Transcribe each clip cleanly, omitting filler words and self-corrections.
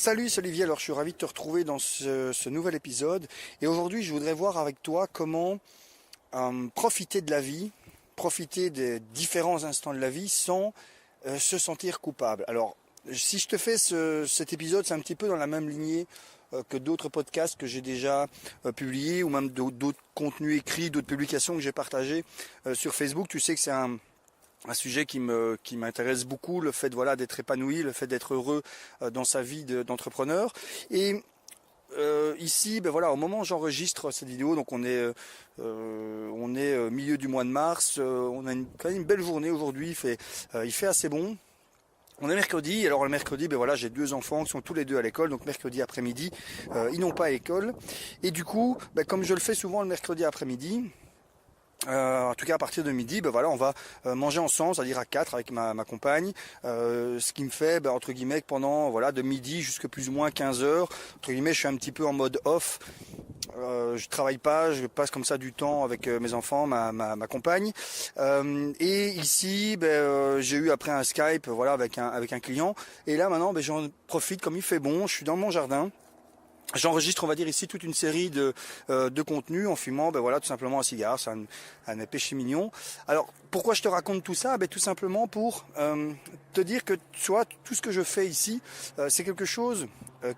Salut, c'est Olivier. Alors, je suis ravi de te retrouver dans ce nouvel épisode. Et aujourd'hui, je voudrais voir avec toi comment profiter de la vie, profiter des différents instants de la vie sans se sentir coupable. Alors, si je te fais cet épisode, c'est un petit peu dans la même lignée que d'autres podcasts que j'ai déjà publiés ou même d'autres contenus écrits, d'autres publications que j'ai partagées sur Facebook. Tu sais que c'est un sujet qui m'intéresse beaucoup, le fait d'être épanoui, le fait d'être heureux dans sa vie d'entrepreneur. Et ici, au moment où j'enregistre cette vidéo, donc on est milieu du mois de mars, on a quand même une belle journée aujourd'hui, il fait assez bon. On est mercredi, alors le mercredi, j'ai deux enfants qui sont tous les deux à l'école, donc mercredi après-midi, ils n'ont pas à l'école. Et du coup, comme je le fais souvent le mercredi après-midi, en tout cas à partir de midi, on va manger ensemble, c'est-à-dire à 4 avec ma compagne, ce qui me fait entre guillemets que pendant de midi jusqu'à plus ou moins 15 heures, entre guillemets, je suis un petit peu en mode off. Je travaille pas, je passe comme ça du temps avec mes enfants, ma compagne. Et ici, j'ai eu après un Skype, avec un client. Et là maintenant, j'en profite comme il fait bon. Je suis dans mon jardin. J'enregistre, on va dire ici, toute une série de contenus en fumant, tout simplement un cigare, c'est un péché mignon. Alors, pourquoi je te raconte tout ça? Tout simplement pour te dire que tout ce que je fais ici, c'est quelque chose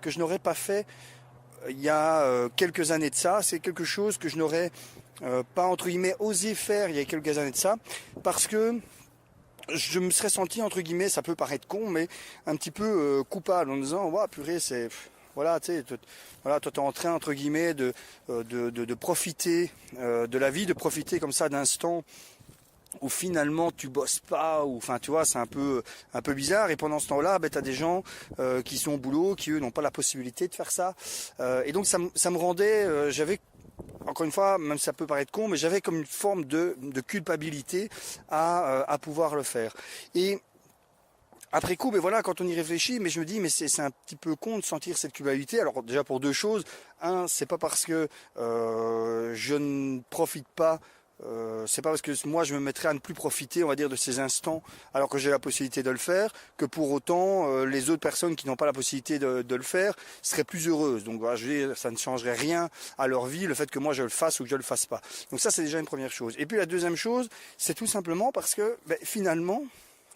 que je n'aurais pas fait il y a quelques années de ça. C'est quelque chose que je n'aurais pas, entre guillemets, osé faire il y a quelques années de ça, parce que je me serais senti, entre guillemets, ça peut paraître con, mais un petit peu coupable en disant, ouais, purée, c'est... Voilà, tu sais, toi t'es en train, entre guillemets, de profiter de la vie, de profiter comme ça d'instants où finalement tu bosses pas, ou enfin tu vois, c'est un peu bizarre. Et pendant ce temps-là, t'as des gens qui sont au boulot, qui eux n'ont pas la possibilité de faire ça. Et donc ça me rendait, j'avais, encore une fois, même si ça peut paraître con, mais j'avais comme une forme de culpabilité à pouvoir le faire. Et après coup, quand on y réfléchit, mais je me dis, mais c'est un petit peu con de sentir cette culpabilité. Alors déjà pour deux choses. Un, c'est pas parce que je ne profite pas, c'est pas parce que moi je me mettrais à ne plus profiter, on va dire, de ces instants, alors que j'ai la possibilité de le faire, que pour autant les autres personnes qui n'ont pas la possibilité de le faire seraient plus heureuses. Donc je veux dire, ça ne changerait rien à leur vie, le fait que moi je le fasse ou que je le fasse pas. Donc ça, c'est déjà une première chose. Et puis la deuxième chose, c'est tout simplement parce que finalement,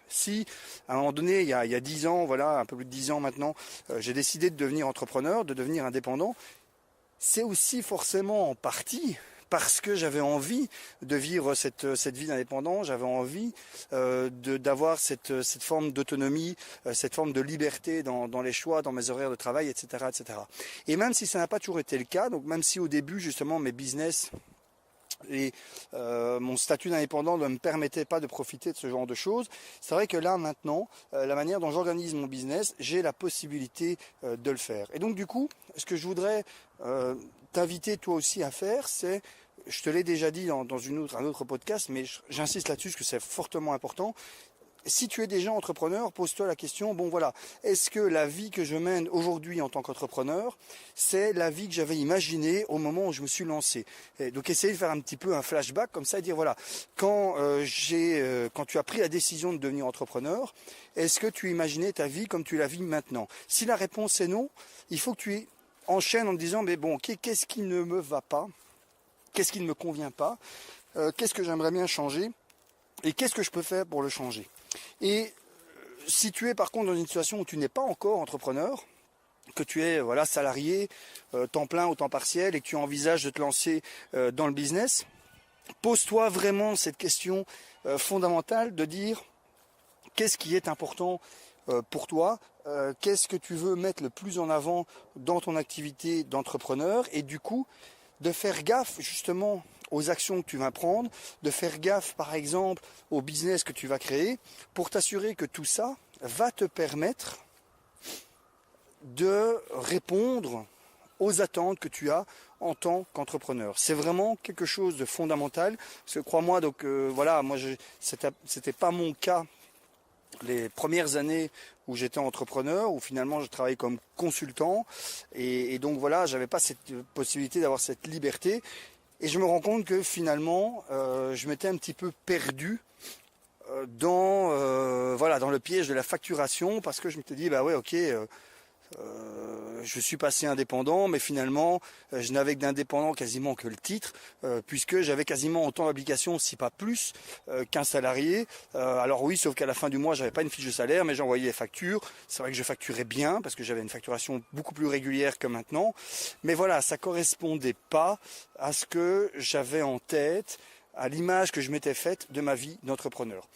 si à un moment donné, il y a 10 ans, un peu plus de 10 ans maintenant, j'ai décidé de devenir entrepreneur, de devenir indépendant, c'est aussi forcément en partie parce que j'avais envie de vivre cette vie d'indépendant, j'avais envie d'avoir cette forme d'autonomie, cette forme de liberté dans les choix, dans mes horaires de travail, etc., etc. Et même si ça n'a pas toujours été le cas, donc même si au début, justement, mes business et mon statut d'indépendant ne me permettait pas de profiter de ce genre de choses, c'est vrai que là maintenant, la manière dont j'organise mon business, j'ai la possibilité de le faire. Et donc du coup, ce que je voudrais t'inviter toi aussi à faire, c'est, je te l'ai déjà dit dans un autre podcast, mais j'insiste là-dessus parce que c'est fortement important. Si tu es déjà entrepreneur, pose-toi la question, est-ce que la vie que je mène aujourd'hui en tant qu'entrepreneur, c'est la vie que j'avais imaginée au moment où je me suis lancé? Et donc essayer de faire un petit peu un flashback comme ça et dire quand tu as pris la décision de devenir entrepreneur, est-ce que tu imaginais ta vie comme tu la vis maintenant? Si la réponse est non, il faut que tu enchaînes en te disant, qu'est-ce qui ne me va pas? Qu'est-ce qui ne me convient pas? Qu'est-ce que j'aimerais bien changer? Et qu'est-ce que je peux faire pour le changer? Et si tu es par contre dans une situation où tu n'es pas encore entrepreneur, que tu es salarié, temps plein ou temps partiel, et que tu envisages de te lancer dans le business, pose-toi vraiment cette question fondamentale de dire qu'est-ce qui est important pour toi, qu'est-ce que tu veux mettre le plus en avant dans ton activité d'entrepreneur, et du coup de faire gaffe justement aux actions que tu vas prendre, de faire gaffe par exemple au business que tu vas créer, pour t'assurer que tout ça va te permettre de répondre aux attentes que tu as en tant qu'entrepreneur. C'est vraiment quelque chose de fondamental, parce que crois-moi, c'était pas mon cas les premières années où j'étais entrepreneur, où finalement je travaillais comme consultant, et donc j'avais pas cette possibilité d'avoir cette liberté. Et je me rends compte que finalement, je m'étais un petit peu perdu dans le piège de la facturation, parce que je m'étais dit, ok, je suis passé indépendant, mais finalement, je n'avais d'indépendant quasiment que le titre, puisque j'avais quasiment autant d'applications, si pas plus, qu'un salarié. Alors oui, sauf qu'à la fin du mois, j'avais pas une fiche de salaire, mais j'envoyais les factures. C'est vrai que je facturais bien, parce que j'avais une facturation beaucoup plus régulière que maintenant. Mais voilà, ça correspondait pas à ce que j'avais en tête, à l'image que je m'étais faite de ma vie d'entrepreneur.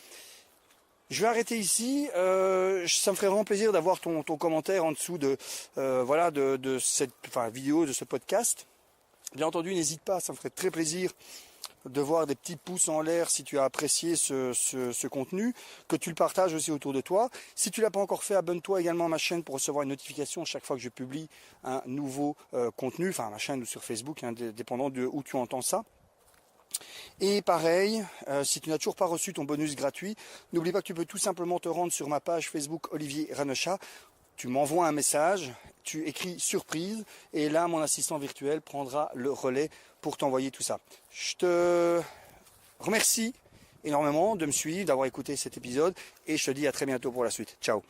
Je vais arrêter ici. Ça me ferait vraiment plaisir d'avoir ton commentaire en dessous de cette vidéo, de ce podcast. Bien entendu, n'hésite pas, ça me ferait très plaisir de voir des petits pouces en l'air si tu as apprécié ce contenu, que tu le partages aussi autour de toi. Si tu ne l'as pas encore fait, abonne-toi également à ma chaîne pour recevoir une notification chaque fois que je publie un nouveau contenu, enfin à ma chaîne ou sur Facebook, dépendant de où tu entends ça. Et pareil, si tu n'as toujours pas reçu ton bonus gratuit, n'oublie pas que tu peux tout simplement te rendre sur ma page Facebook Olivier Ranochat. Tu m'envoies un message, tu écris surprise et là mon assistant virtuel prendra le relais pour t'envoyer tout ça. Je te remercie énormément de me suivre, d'avoir écouté cet épisode et je te dis à très bientôt pour la suite. Ciao.